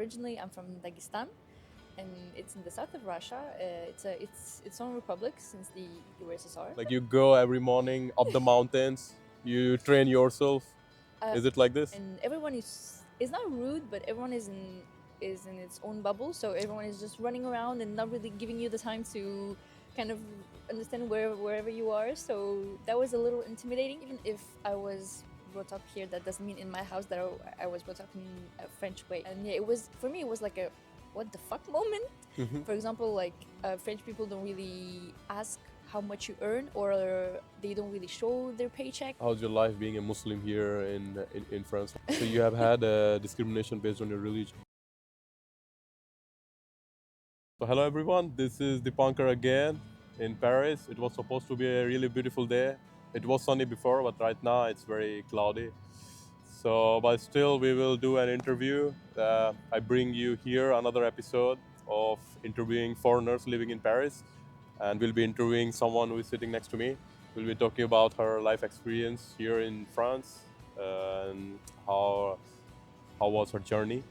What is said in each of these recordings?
originally I'm from Dagestan, and it's in the south of Russia. It's its own republic since the USSR. Like you go every morning up the mountains, you train yourself. Is it like this? And everyone is not rude, but everyone is in its own bubble. So everyone is just running around and not really giving you the time to kind of understand wherever you are. So that was a little intimidating. Even if I was brought up here, that doesn't mean in my house that I was brought up in a French way. And yeah, it was for me. It was like a what the fuck moment. For example, like French people don't really ask how much you earn, or they don't really show their paycheck. How's your life being a Muslim here in France? So you have had discrimination based on your religion. So hello everyone, this is Dipankar again in Paris. It was supposed to be a really beautiful day. It was sunny before, but right now it's very cloudy. So, but still we will do an interview. I bring you here another episode of interviewing foreigners living in Paris. And we'll be interviewing someone who is sitting next to me. We'll be talking about her life experience here in France and how was her journey.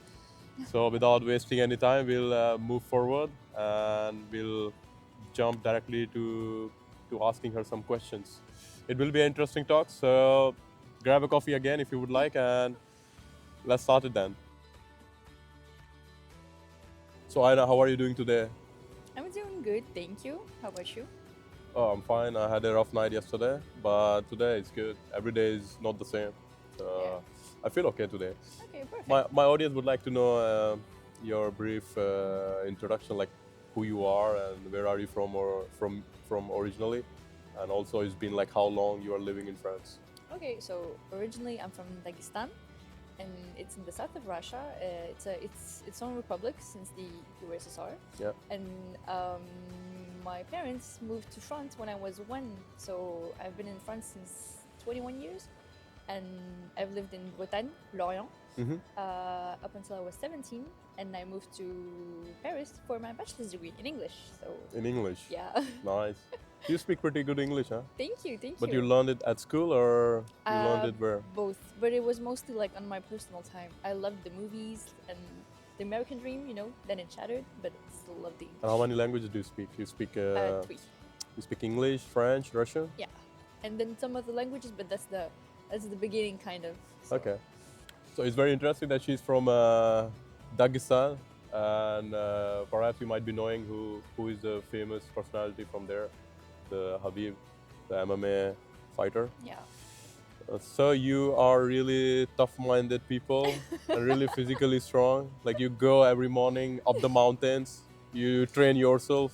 So without wasting any time, we'll move forward and we'll jump directly to asking her some questions. It will be an interesting talk. So grab a coffee again if you would like, and let's start it then. So Aina, how are you doing today? I'm doing good, thank you. How about you? Oh, I'm fine. I had a rough night yesterday, but today it's good. Every day is not the same. So Yeah. I feel okay today. Okay, perfect. My audience would like to know your brief introduction, like who you are and where are you from, or from originally, and also it's been like how long you are living in France. Okay, so originally I'm from Dagestan, and it's in the south of Russia. It's its own republic since the USSR. Yeah. And my parents moved to France when I was 1, so I've been in France since 21 years, and I've lived in Bretagne, Lorient, up until I was 17, and I moved to Paris for my bachelor's degree in English. So In English. yeah, Nice. You speak pretty good English, huh? thank you. But you learned it at school, or you learned it where? Both, but it was mostly like on my personal time. I loved the movies and the American dream, then it shattered, but still loved the And how many languages do you speak? You speak 3. you speak English, French, Russian? Yeah, and then some other languages, but that's the beginning kind of. So. Okay. So it's very interesting that she's from Dagestan, and perhaps you might be knowing who is the famous personality from there, the Habib, the MMA fighter. Yeah. So you are really tough-minded people and really physically strong. Like you go every morning up the mountains, you train yourself.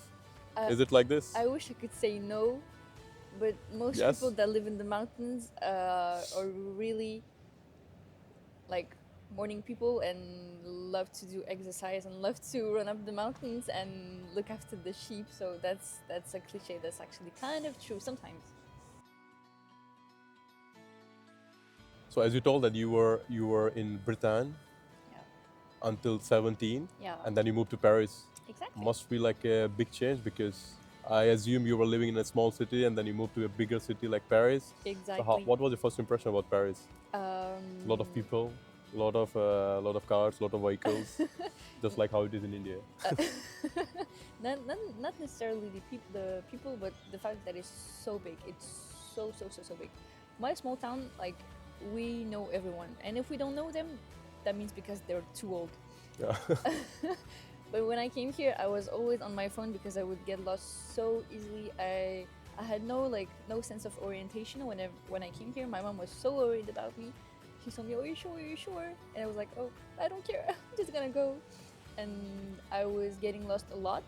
Is it like this? I wish I could say no, but most Yes. people that live in the mountains are really like morning people and love to do exercise and love to run up the mountains and look after the sheep. So that's a cliche that's actually kind of true sometimes. So as you told that you were in Britain Yeah. until 17, Yeah. and then you moved to Paris. Exactly. Must be like a big change, because I assume you were living in a small city and then you moved to a bigger city like Paris. Exactly. So what was your first impression about Paris? A lot of people, a lot of cars, a lot of vehicles, just like how it is in India. not necessarily the people, but the fact that it's so big. It's so big. My small town, like, we know everyone, and if we don't know them, that means because they're too old. Yeah. But when I came here, I was always on my phone because I would get lost so easily. I had no sense of orientation when I came here. My mom was so worried about me. She told me, "Oh, are you sure?" And I was like, "Oh, I don't care. I'm just gonna go." And I was getting lost a lot.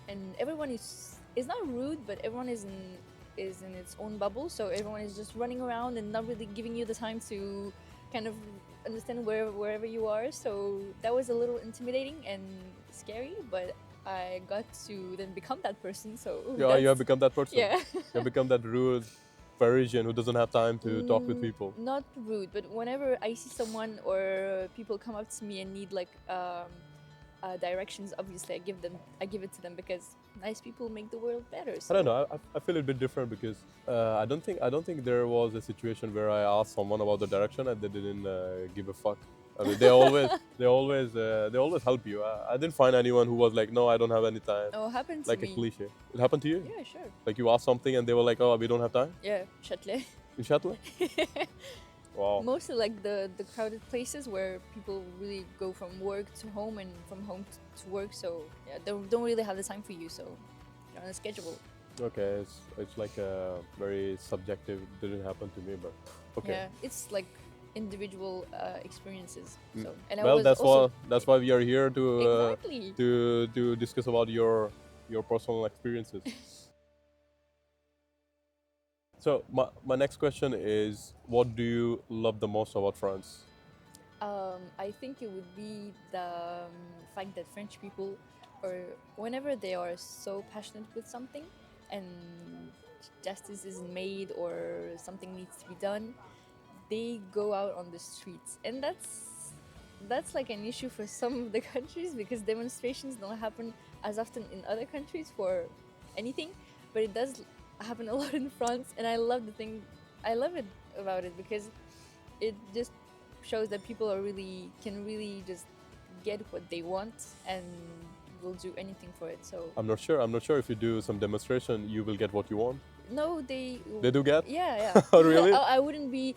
And everyone is not rude, but everyone is in its own bubble. So everyone is just running around and not really giving you the time to kind of understand wherever you are. So that was a little intimidating and scary, but I got to then become that person. So You have become that person. Yeah. You have become that rude Parisian who doesn't have time to talk with people. Not rude, but whenever I see someone or people come up to me and need directions, obviously I give it to them, because nice people make the world better. So. I don't know. I feel a bit different because I don't think there was a situation where I asked someone about the direction and they didn't give a fuck. I mean, they always help you. I didn't find anyone who was like, no, I don't have any time, Oh, happened to like a me. cliche. It happened to you? Yeah, sure. Like you asked something and they were like, oh, we don't have time Yeah, Châtelet. in Shetland? Wow. Mostly like the crowded places where people really go from work to home and from home to work. So yeah, they don't really have the time for you. So you're on a schedule. Okay, it's like very subjective. It didn't happen to me, but okay. Yeah, it's like individual experiences. Mm. So and I Well, was also that's why we are here exactly. to discuss about your personal experiences. So my next question is, what do you love the most about France? I think it would be the fact that French people, or whenever they are so passionate with something, and justice isn't made or something needs to be done, they go out on the streets, and that's like an issue for some of the countries because demonstrations don't happen as often in other countries for anything, but it does happen a lot in France, and I love it about it because it just shows that people are really can really just get what they want and will do anything for it. So I'm not sure. I'm not sure if you do some demonstration, you will get what you want. no, They do get? yeah. Oh, really? I wouldn't be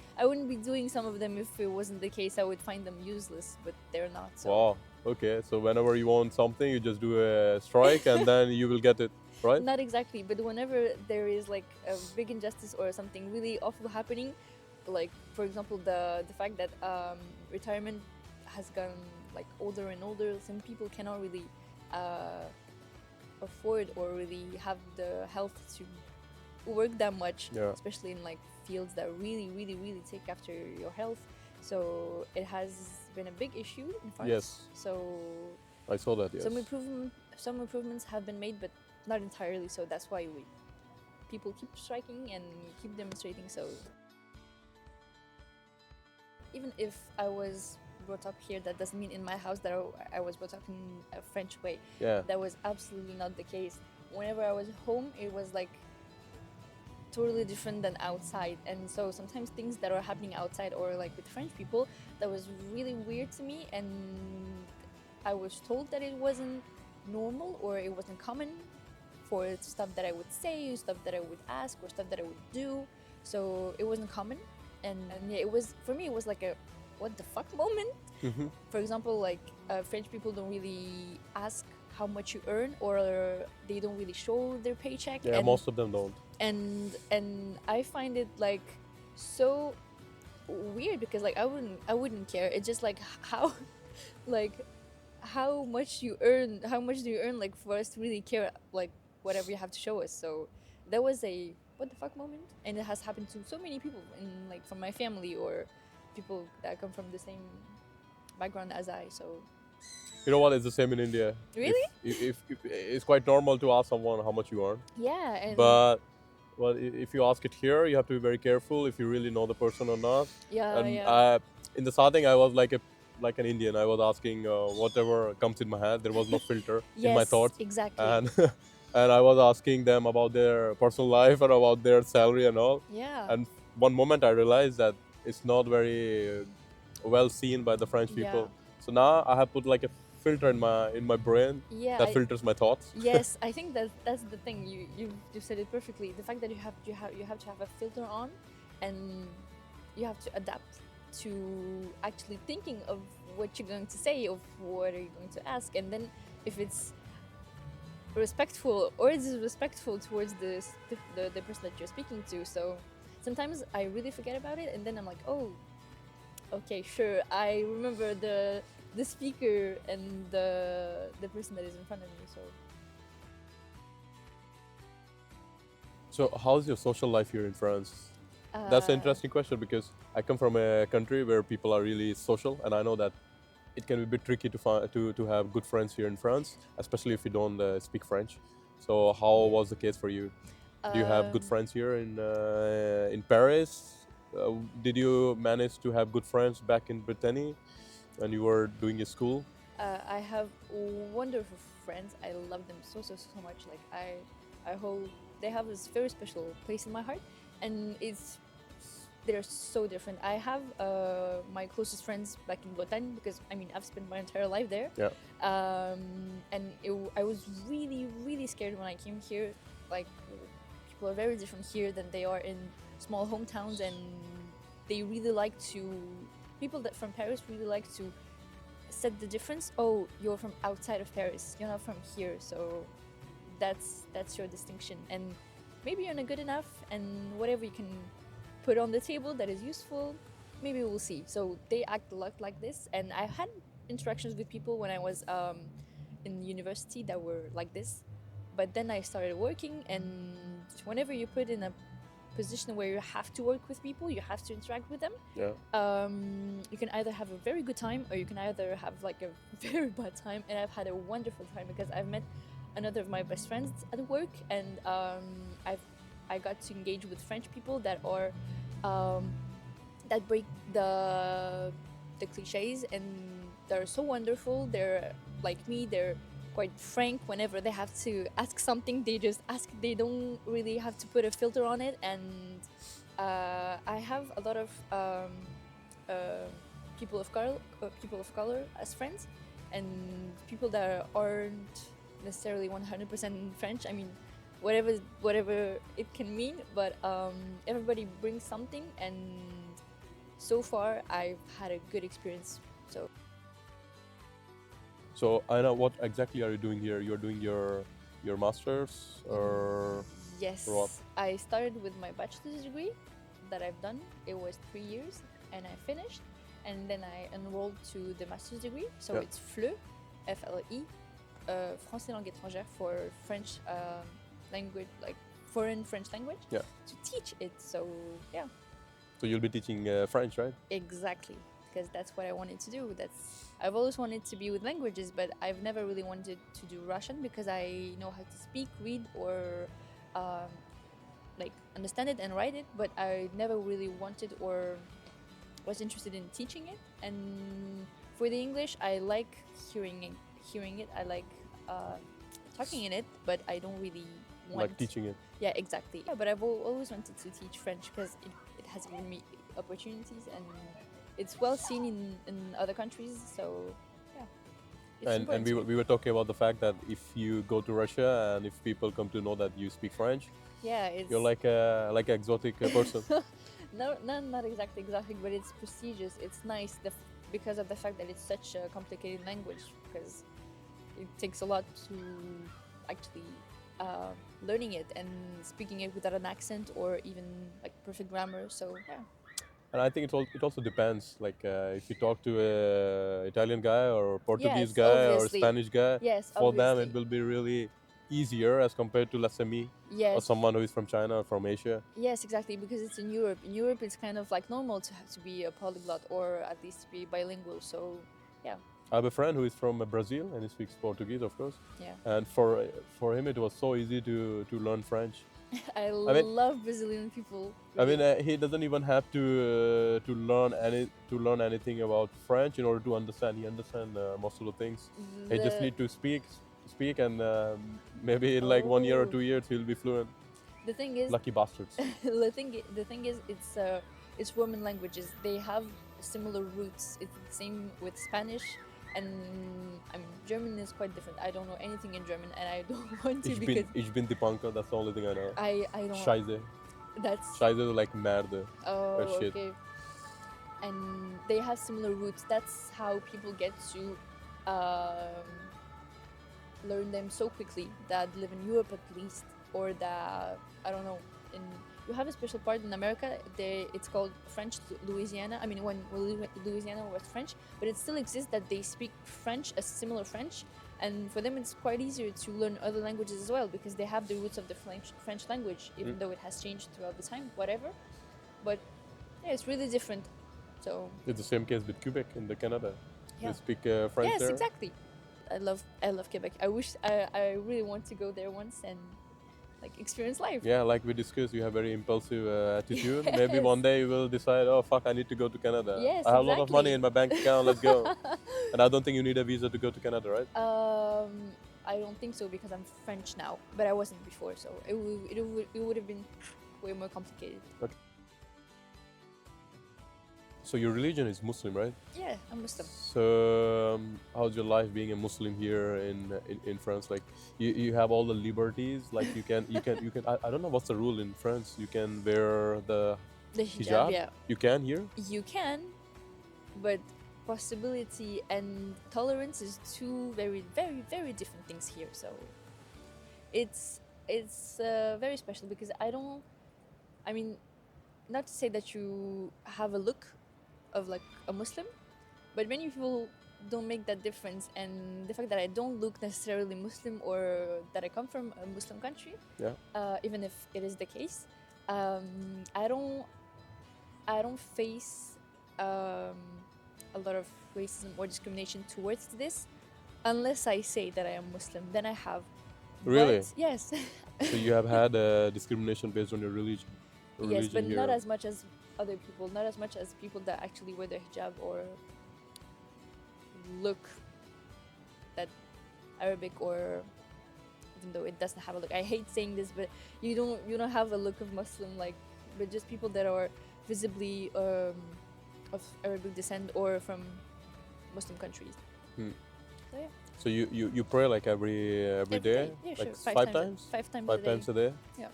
doing some of them if it wasn't the case. I would find them useless, but they're not. So Wow. Okay. So whenever you want something, you just do a strike, and then you will get it, right? not exactly, but whenever there is like a big injustice or something really awful happening, like for example the fact that retirement has gone like older and older, some people cannot really uh, afford or really have the health to work that much, Yeah. especially in like fields that really take after your health. So it has been a big issue in France. Yes. So I saw that. Yes. some improvements have been made, but not entirely. So that's why people keep striking and keep demonstrating. So even if I was brought up here, that doesn't mean in my house that I was brought up in a French way. Yeah. That was absolutely not the case. Whenever I was home, it was like totally different than outside, and so sometimes things that are happening outside or like with French people, that was really weird to me, and I was told that it wasn't normal or it wasn't common for stuff that I would say, stuff that I would ask, or stuff that I would do. So it wasn't common, and yeah, it was for me. It was like a what the fuck moment. Hmm. For example, like French people don't really ask how much you earn, or they don't really show their paycheck. Yeah. And Most of them don't. and I find it like so weird because like I wouldn't care. It's just like how like how much you earn, how much do you earn, like for us to really care like whatever you have to show us. So that was a what the fuck moment, and it has happened to so many people in like from my family or people that come from the same background as I. So You know what? It's the same in India. really, If it's quite normal to ask someone how much you earn, yeah, and but well, if you ask it here, you have to be very careful if you really know the person or not. yeah, And yeah. in the starting, I was like an Indian. I was asking whatever comes in my head. There was no filter in my Yes, thoughts, exactly. and and I was asking them about their personal life and about their salary and all. Yeah, And one moment, I realized that it's not very well seen by the French yeah, people. So now I have put like a filter in my brain yeah. that filters my thoughts. Yes, I think that's the thing. You said it perfectly. The fact that you have to have a filter on, and you have to adapt to actually thinking of what you're going to say, of what are you going to ask, and then if it's respectful or disrespectful towards the person that you're speaking to. So sometimes I really forget about it, and then I'm like, oh, okay, sure. I remember the speaker and the person that is in front of me. So So how's your social life here in France? That's an interesting question because I come from a country where people are really social, and I know that it can be a bit tricky to find to have good friends here in France, especially if you don't speak French. So how was the case for you? Do you have good friends here in Paris? Did you manage to have good friends back in Brittany when you were doing your school? I have wonderful friends. I love them so much. Like I hope they have this very special place in my heart, and it's they're so different. I have my closest friends back in Bretagne because I mean I've spent my entire life there. Yeah. And I was really really scared when I came here. Like people are very different here than they are in small hometowns, and they really like to people that from Paris really like to set the difference. Oh, you're from outside of Paris. You're not from here, so that's your distinction. And maybe you're not good enough, and whatever you can put on the table that is useful, maybe we'll see. So they act a lot like this, and I had interactions with people when I was in university that were like this. But then I started working, and whenever you put in a position where you have to work with people, you have to interact with them. Yeah. You can either have a very good time or you can either have like a very bad time. And I've had a wonderful time because I've met another of my best friends at work, and I got to engage with French people that are that break the cliches, and they're so wonderful. They're like me. They're quite frank. Whenever they have to ask something, they just ask. They don't really have to put a filter on it. And I have a lot of people of color as friends, and people that aren't necessarily 100% French. I mean, whatever it can mean, but everybody brings something, and so far I've had a good experience. So Aina, what exactly are you doing here? You're doing your masters or Yes, what? I started with my bachelor's degree that I've done. It was 3 years, and I finished, and then I enrolled to the master's degree. So Yeah. it's FLE, FLE, Français langue étrangère, for French language, like foreign French language. Yeah. To teach it. So yeah, So you'll be teaching French, right? exactly, because that's what I wanted to do. I've always wanted to be with languages, but I've never really wanted to do Russian because I know how to speak, read, or like understand it and write it, but I never really wanted or was interested in teaching it. And for the English, I like hearing it. I like talking in it, but I don't really want Like teaching it. Yeah, exactly. Yeah, but I've always wanted to teach French because it has given me opportunities, and it's well seen in other countries. So yeah, it's And important we to were, me. we were talking about the fact that if you go to Russia and if people come to know that you speak French, Yeah, it's you're like an exotic person. no, not exactly exotic, but it's prestigious. It's nice because of the fact that it's such a complicated language, because it takes a lot to actually learning it and speaking it without an accent or even like perfect grammar. So yeah. And I think it also depends. Like if you talk to a Italian guy or Portuguese Yes, guy or obviously. Spanish guy, Yes, for them obviously. it will be really easier as compared to let's say me or Yes. someone who is from China or from Asia. Yes, exactly. Because it's in Europe. In Europe, it's kind of like normal to have to be a polyglot or at least to be bilingual. So, yeah, I have a friend who is from Brazil and he speaks Portuguese, of course. yeah. And for him, it was so easy to learn French. I I mean, love Brazilian people. I mean, Really. he doesn't even have to learn anything about French in order to understand. He understands most of the things. He just The need to speak, and maybe in like 1 year or oh, 2 years he'll be fluent. the thing is, Lucky bastards. the thing is, it's Roman languages. They have similar roots. It's the same with Spanish, and I mean German is quite different. I don't know anything in German, and I don't want to because Ich bin die Punker. That's the only thing I know. I don't. Scheiße. That's Scheiße is like merde. oh Or shit. okay. And they have similar roots. That's how people get to um, learn them so quickly that live in Europe at least, or that I don't know. In you have a special part in America. It's called French Louisiana. I mean, when Louisiana was French, but it still exists that they speak French, a similar French, and for them it's quite easier to learn other languages as well because they have the roots of the French language, even though it has changed throughout the time. Whatever, but yeah, it's really different. So It's the same case with Quebec in the Canada. yeah. They speak French Yes, there. exactly. I love Quebec. I really want to go there once and like experience life. Yeah, like we discussed, you have very impulsive attitude. Maybe Yes. one day you will decide, oh fuck, I need to go to Canada. Yes, I have a lot of money exactly. in my bank account. Let's go. And I don't think you need a visa to go to Canada, right? I don't think so because I'm French now, but I wasn't before, so it would have been way more complicated. Okay. So your religion is Muslim, right? Yeah, I'm Muslim. So how's your life being a Muslim here in France? Like you have all the liberties. Like I don't know what's the rule in France. You can wear the The hijab, hijab. yeah. You can here. You can, but possibility and tolerance is two very, very, very different things here. So it's very special because I mean, not to say that you have a look of like a Muslim, but many people don't make that difference. And the fact that I don't look necessarily Muslim or that I come from a Muslim country, Yeah. even if it is the case, I don't face a lot of racism or discrimination towards this unless I say that I am Muslim. Then I have. Really? But yes. So you have had discrimination based on your religion. Yes, but Here. not as much as other people, not as much as people that actually wear their hijab or look that Arabic, or even though it doesn't have a look. I hate saying this, but you don't have a look of Muslim, like, but just people that are visibly of Arabic descent or from Muslim countries. Hmm. So yeah. So you pray like every day? Yeah, like sure. five times? Five times Five a day. times a day? Yeah.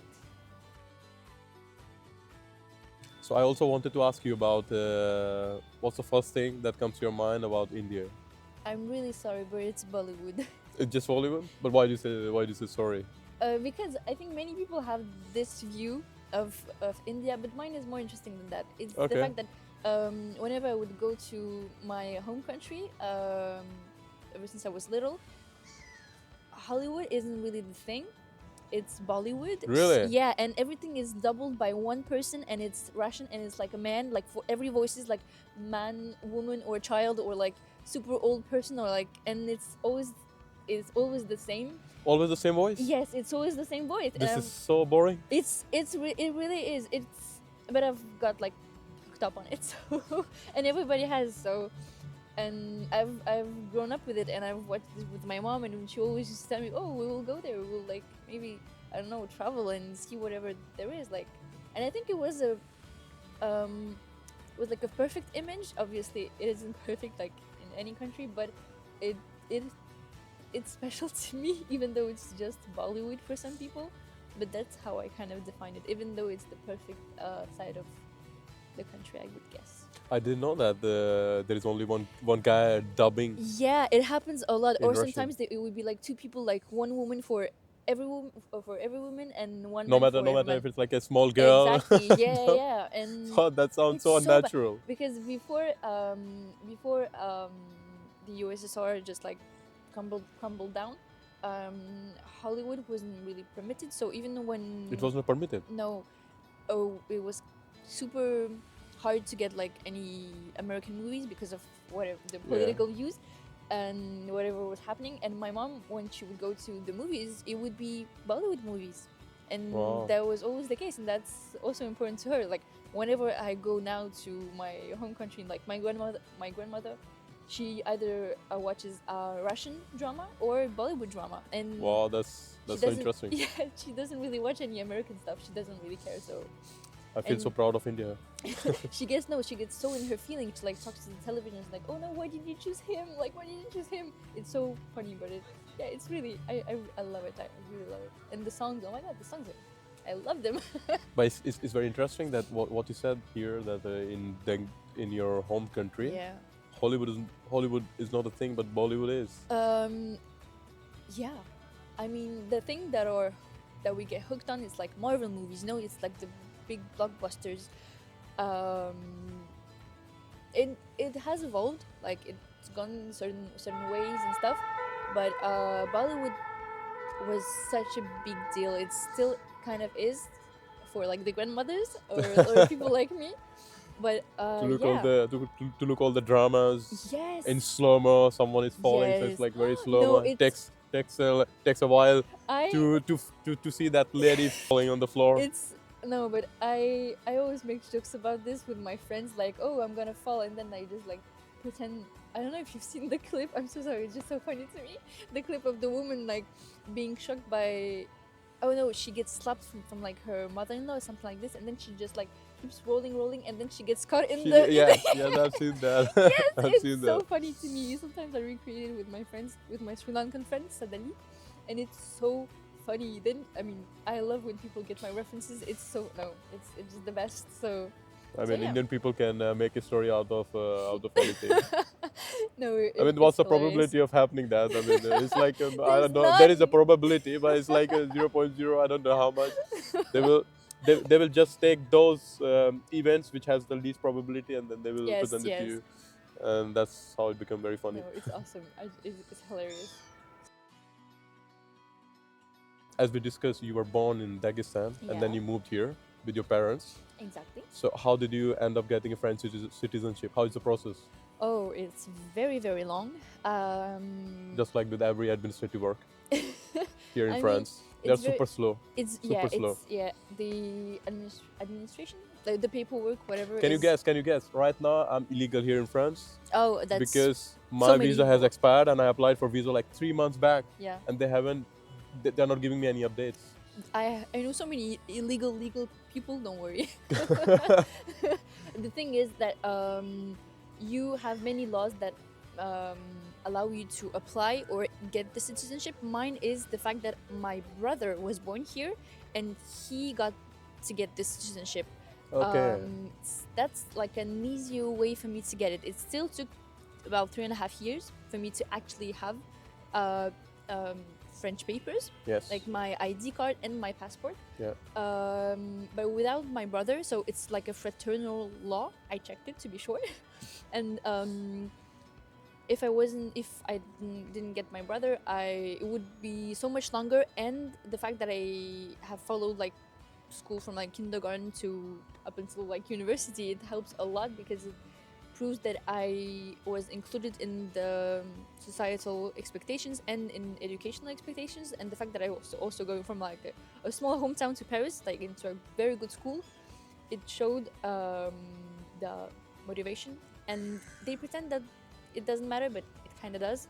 So I also wanted to ask you about what's the first thing that comes to your mind about India? I'm really sorry, but it's Bollywood. It's just Hollywood? But why do you say sorry? Because I think many people have this view of India, but mine is more interesting than that. It's the Okay. fact that whenever I would go to my home country, ever since I was little, Hollywood isn't really the thing. It's Bollywood. Really? Yeah, and everything is doubled by one person, and it's Russian, and it's like a man. Like for every voice is like man, woman, or child, or like super old person, or like, and it's always the same. Always the same voice? Yes, it's always the same voice. This is so boring. It really is. But I've got like hooked up on it, so and everybody has. So, and I've grown up with it, and I've watched it with my mom, and she always used to tell me, "Oh, we will go there. We'll like maybe, I don't know, travel and see whatever there is." Like, and I think it was like a perfect image. Obviously, it isn't perfect like in any country, but it it's special to me, even though it's just Bollywood for some people. But that's how I kind of define it, even though it's the perfect side of the country, I would guess. I didn't know that there is only one guy dubbing. Yeah, it happens a lot. In Or Russian. sometimes it would be like two people, like one woman for every woman and one No man matter for no every matter man. if it's like a small girl. Exactly. Yeah, yeah. And Oh, that sounds it's so so bad. unnatural. Because before the USSR just like crumbled down, Hollywood wasn't really permitted. So even when It wasn't permitted. no, it was super hard to get like any American movies because of whatever the political views and whatever was happening. And my mom, when she would go to the movies, it would be Bollywood movies, and Wow. that was always the case. And that's also important to her. Like whenever I go now to my home country, like my grandmother, she either watches Russian drama or Bollywood drama, and Wow, that's she so doesn't- interesting. Yeah, she doesn't really watch any American stuff. She doesn't really care. So I feel so and- proud of India. she gets so in her feelings. She like talks to the television. It's like, oh no, why did you choose him? Like, why did you choose him? It's so funny, but it's really I love it. I really love it. And the songs, oh my god, the songs I love them. But it's very interesting that what you said here, that in your home country, Yeah. Hollywood is not a thing, but Bollywood is. Yeah. I mean, the thing that we get hooked on is like Marvel movies. No, it's like the big blockbusters. It has evolved. Like it's gone certain ways and stuff. But Bollywood was such a big deal. It still kind of is for like the grandmothers or people like me. But to look yeah. all the to look all the dramas Yes. in slow mo. Someone is falling, so Yes. it's like very No, slow mo. it's- Takes a while I to see that lady falling on the floor. It's no, but I always make jokes about this with my friends, like, oh, I'm gonna fall, and then I just like pretend. I don't know if you've seen the clip. I'm so sorry, it's just so funny to me. The clip of the woman like being shocked by, oh no, she gets slapped from like her mother-in-law or something like this, and then she just like keeps rolling, and then she gets caught in She, the. yes, yes, I've seen that. Yes, I've it's seen so that. funny to me. Sometimes I recreate it with my friends, with my Sri Lankan friends, Sadali, and it's so funny. Then I mean, I love when people get my references. It's so no, it's just the best. I So mean, yeah. Indian people can make a story out of anything. No, I mean, it's what's the hilarious. probability of happening that? I mean, it's like I There's don't know. There is a none. probability, but it's like a 0.0. I don't know how much. They will they will just take those events which has the least probability, and then they will Yes, present it to yes. you, and that's how it become very No, funny. it's awesome. It's hilarious. As we discussed, you were born in Dagestan, and then Yeah, you moved here with your parents. exactly. So how did you end up getting a French citizenship? How is the process? Oh, it's very, very long. Just like with every administrative work here in I mean, France, they're it's very, super slow. it's yeah, Super slow. it's yeah. The administration, the paperwork, whatever Can you is. guess? Can you guess? Right now, I'm illegal here in France Oh, that's because so my many visa has people. expired and I applied for visa like 3 months back, Yeah, and they haven't. They're not giving me any updates. I know so many illegal legal people. Don't worry. The thing is that you have many laws that um, allow you to apply or get the citizenship. Mine is the fact that my brother was born here and he got to get this citizenship. Okay. That's like an easier way for me to get it. It still took about 3.5 years for me to actually have uh, um, French papers, Yes. like my ID card and my passport. Yeah. But without my brother, so it's like a fraternal law. I checked it to be sure, and if I didn't get my brother, it would be so much longer. And the fact that I have followed like school from like kindergarten to up until like university, it helps a lot because it proves that I was included in the societal expectations and in educational expectations, and the fact that I was also going from like a small hometown to Paris, like into a very good school, it showed the motivation. And they pretend that it doesn't matter, but it kind of does.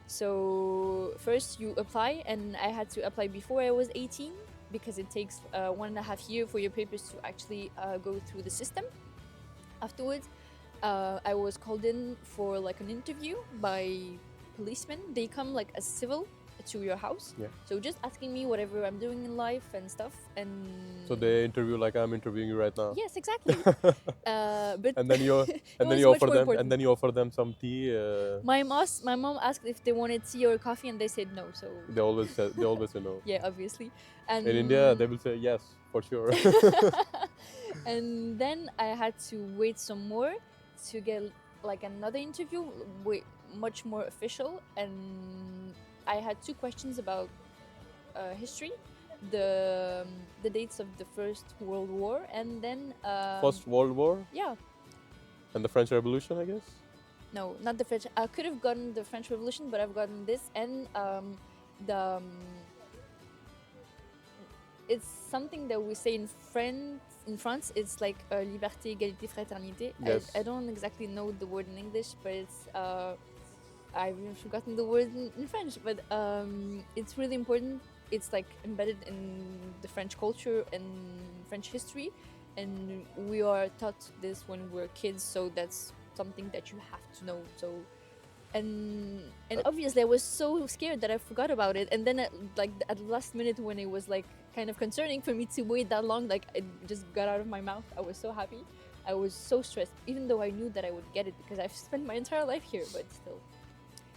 So first you apply, and I had to apply before I was 18 because it takes 1.5 years for your papers to actually go through the system. Afterwards, I was called in for like an interview by policemen. They come like as civil to your house, Yeah. so just asking me whatever I'm doing in life and stuff. And So they interview like I'm interviewing you right now. yes, exactly. But And then you it and then was you much offer more them and important. then you offer them some tea. My mom asked if they wanted tea or coffee, and they said no. So They always say no. yeah, obviously. In India, they And will say yes for sure. and then I had to wait some more to get like another interview, wait, much more official. And I had two questions about history, the dates of the First World War, and then First World War yeah, and the French Revolution, I guess. no, not the French. I could have gotten the French Revolution, but I've gotten this, and the it's something that we say in France. In France, it's like liberté, égalité, fraternité. Yes. I don't exactly know the word in English, but it's I've even forgotten the word in French. But it's really important. It's like embedded in the French culture and French history, and we are taught this when we're kids. So that's something that you have to know. So and obviously I was so scared that I forgot about it. And then at the last minute, when it was like kind of concerning for me to wait that long, like it just got out of my mouth. I was so happy. I was so stressed, even though I knew that I would get it because I've spent my entire life here. But still,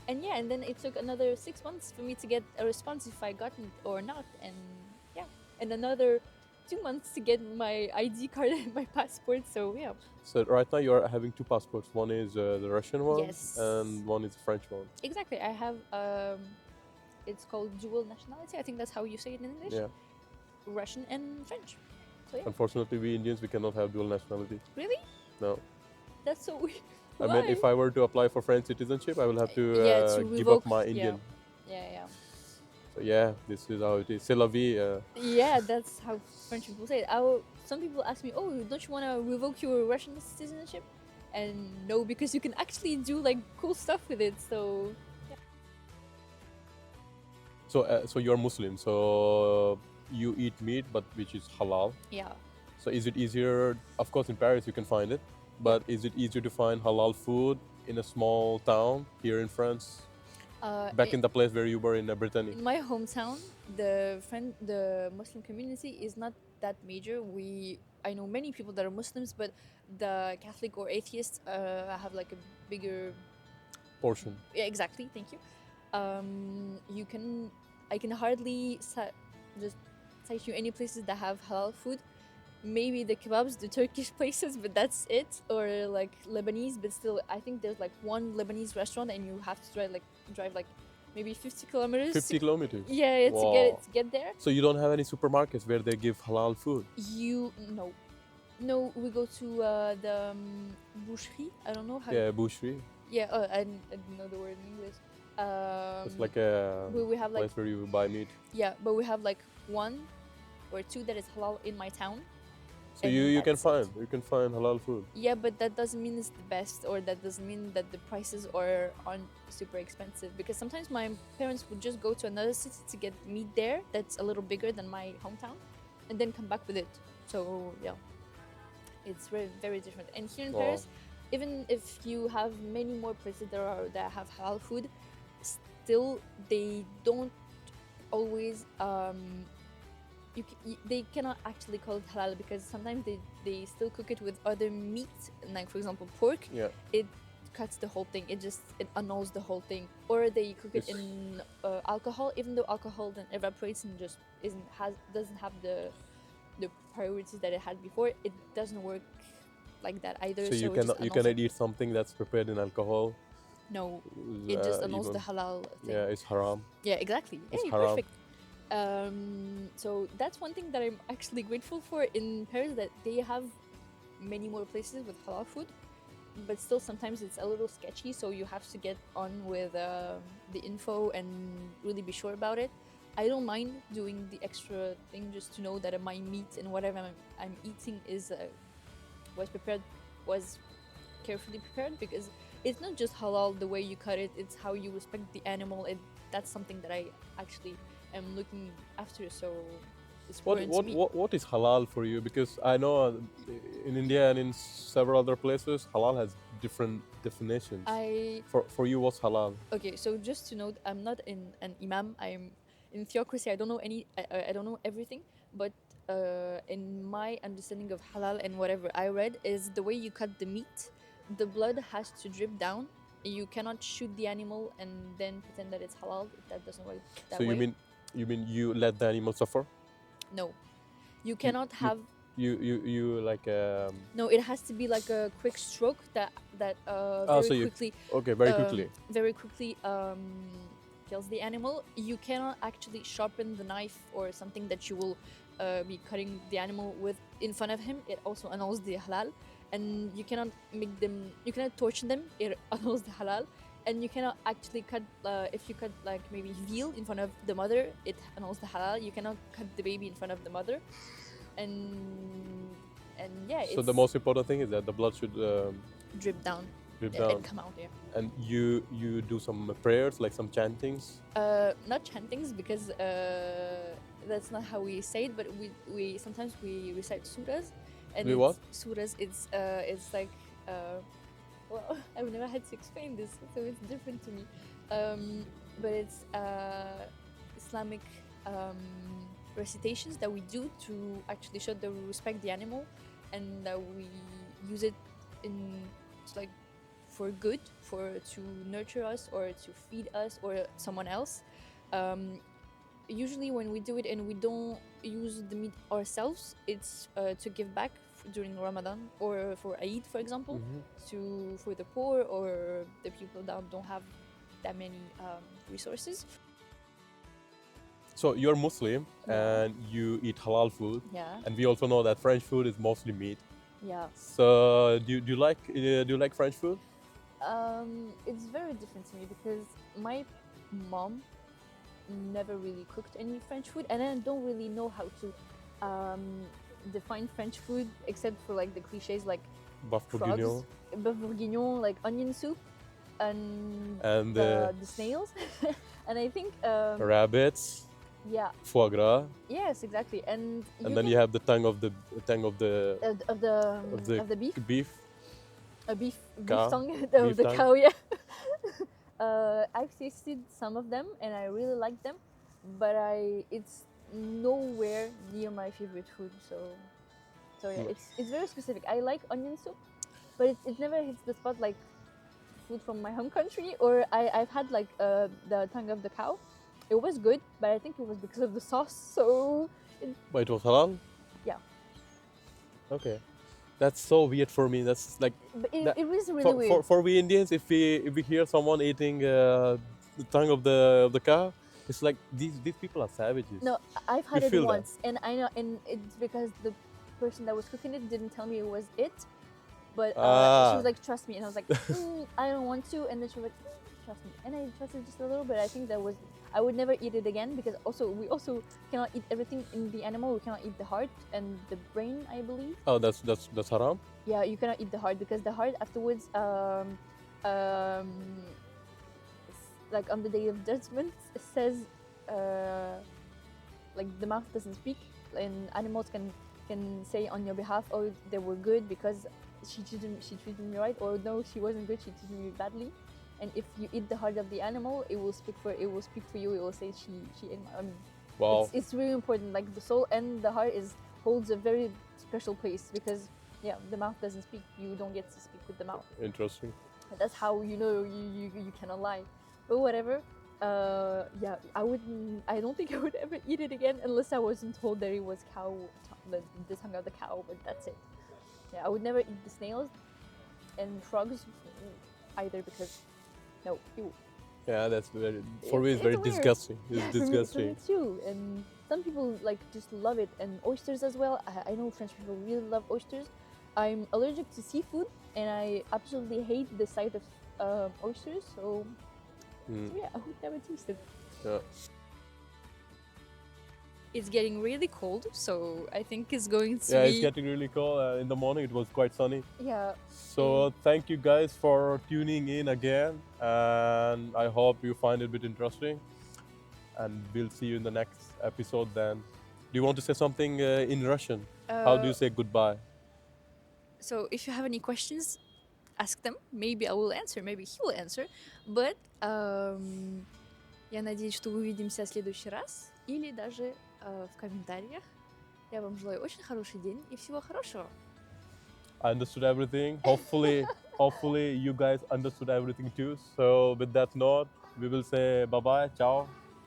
and yeah, and then it took another 6 months for me to get a response if I got it or not. And yeah, and another 2 months to get my ID card and my passport. So yeah. So right now you are having two passports. One is the Russian one, Yes. and one is the French one. Exactly. I have it's called dual nationality. I think that's how you say it in English. Yeah. Russian and French. So yeah. Unfortunately, we Indians we cannot have dual nationality. Really? No. That's so weird. I mean, if I were to apply for French citizenship, I will have to Yeah, to give up revoke, my yeah. Indian. Yeah. So yeah, this is how it is. C'est la vie. Yeah, that's how French people say it. Some people ask me, "Oh, don't you want to revoke your Russian citizenship?" And no, because you can actually do like cool stuff with it. So So you're Muslim. So you eat meat, but which is halal. yeah. So is it easier? Of course, in Paris you can find it, but is it easier to find halal food in a small town here in France? Back in the place where you were in Brittany. In my hometown, the Muslim community is not that major. I know many people that are Muslims, but the Catholic or atheists have like a bigger. Portion. Yeah, exactly. Thank you. You can I can hardly just cite you any places that have halal food. Maybe the kebabs, the Turkish places, but that's it. Or like Lebanese, but still, I think there's like one Lebanese restaurant, and you have to drive like maybe 50 kilometers. 50 kilometers. Yeah, Wow. to get there. So you don't have any supermarkets where they give halal food? No, we go to the boucherie. I don't know how. Yeah, boucherie. Yeah, I didn't know the word in English. It's like a we have like place where you buy meat. yeah, but we have like one or two that is halal in my town. So you can find halal food. Yeah, but that doesn't mean it's the best, or that doesn't mean that the prices aren't super expensive. Because sometimes my parents would just go to another city to get meat there that's a little bigger than my hometown, and then come back with it. So yeah, it's very very different. And here in Paris, even if you have many more places that have halal food, still they don't always they cannot actually call it halal, because sometimes they still cook it with other meat, like for example pork. Yeah. It cuts the whole thing. It annuls the whole thing. Or they cook it in alcohol, even though alcohol then evaporates and just doesn't have the priorities that it had before. It doesn't work like that either. So you cannot eat something that's prepared in alcohol. No, it just annuls the halal thing. Yeah, it's haram. Yeah, exactly. It's hey, haram. Perfect. So that's one thing that I'm actually grateful for in Paris, that they have many more places with halal food, but still sometimes it's a little sketchy, so you have to get on with the info and really be sure about it. I don't mind doing the extra thing just to know that my meat and whatever I'm eating was carefully prepared, because it's not just halal the way you cut it, it's how you respect the animal. That's something that I actually am looking after, so it's what is halal for you? Because I know in India and in several other places halal has different definitions. For you, what's halal? Okay, so just to note, I'm not an imam. I'm in theocracy. I don't know I don't know everything, but in my understanding of halal and whatever I read is the way you cut the meat, the blood has to drip down. You cannot shoot the animal and then pretend that it's halal. That doesn't work that way. So you mean you let the animal suffer? No, you cannot have. You like. No, it has to be like a quick stroke that very quickly kills the animal. You cannot actually sharpen the knife or something that you will be cutting the animal with in front of him. It also annuls the halal. And you cannot torture them. It annuls the halal. And you cannot actually cut, if you cut like maybe veal in front of the mother, it annuls the halal. You cannot cut the baby in front of the mother. And yeah. So the most important thing is that the blood should drip down. And come out, yeah. And you do some prayers, like some chantings? Not chantings, because that's not how we say it, but we sometimes we recite surahs. And surahs, it's like well, I've never had to explain this, so it's different to me. But it's Islamic recitations that we do to actually show that we respect the animal, and that we use it for good, to nurture us or to feed us or someone else. Usually when we do it and we don't use the meat ourselves, it's to give back during Ramadan, or for Eid, for example, for the poor or the people that don't have that many resources. So you're Muslim and you eat halal food. Yeah. And we also know that French food is mostly meat. Yeah. So do you like French food? It's very different to me, because my mom never really cooked any French food, and I don't really know how to define French food, except for like the cliches like Boeuf bourguignon, like onion soup, and the snails. And I think rabbits. Yeah. foie gras, Yes, exactly. And and you then can you have the tongue of the of the of the beef, beef a beef cow, tongue of beef the tongue. cow. Yeah. I've tasted some of them and I really like them, but it's nowhere near my favorite food. So yeah, it's very specific. I like onion soup, but it never hits the spot like food from my home country. Or I've had like the tongue of the cow. It was good, but I think it was because of the sauce. So But it was halal. yeah, Okay, that's so weird for me. That's like but that it was really for weird. we Indians. If we hear someone eating the tongue of the cow, it's like these people are savages. No, I've We had it feel that. once, and I know, and it's because the person that was cooking it didn't tell me it was it. But she was Ah, like, "Trust me," and I was like, "I don't want to." And then she was like, "Trust me," and I trusted just a little bit. I think that was I would never eat it again because also we also cannot eat everything in the animal. We cannot eat the heart and the brain, I believe. oh, that's haram. Yeah, you cannot eat the heart because the heart afterwards, um, like on the day of judgment, it says, uh, like the mouth doesn't speak, and animals can say on your behalf, "Oh, they were good because she treated me right," or "No, she wasn't good, she treated me badly." And if you eat the heart of the animal, it will speak for you. It will say she ate my. I mean, Wow, it's really important. Like the soul and the heart is holds a very special place because yeah, the mouth doesn't speak. You don't get to speak with the mouth. interesting. That's how you know you cannot lie. But whatever. Yeah, I don't think I would ever eat it again unless I wasn't told that it was the tongue of the cow. But that's it. Yeah, I would never eat the snails and frogs either because no, ew. Yeah, that's very for me. It's It's it's very weird. disgusting. It's Yeah, for me disgusting. too. And some people like just love it, and oysters as well. I know French people really love oysters. I'm allergic to seafood, and I absolutely hate the sight of oysters. Mm, So yeah, I would never taste it. yeah. It's getting really cold, so I think it's going to Yeah, it's be getting really cold. In the morning, it was quite sunny. yeah. So thank you guys for tuning in again, and I hope you find it a bit interesting. And we'll see you in the next episode. Then, do you want to say something in Russian? How do you say goodbye? So if you have any questions, ask them. Maybe I will answer. Maybe he will answer. But я надеюсь, что увидимся в следующий раз или даже в комментариях. Я вам желаю очень хороший день и всего хорошего. I understood everything. Hopefully, you guys understood everything too. So, with that note, we will say bye bye, ciao.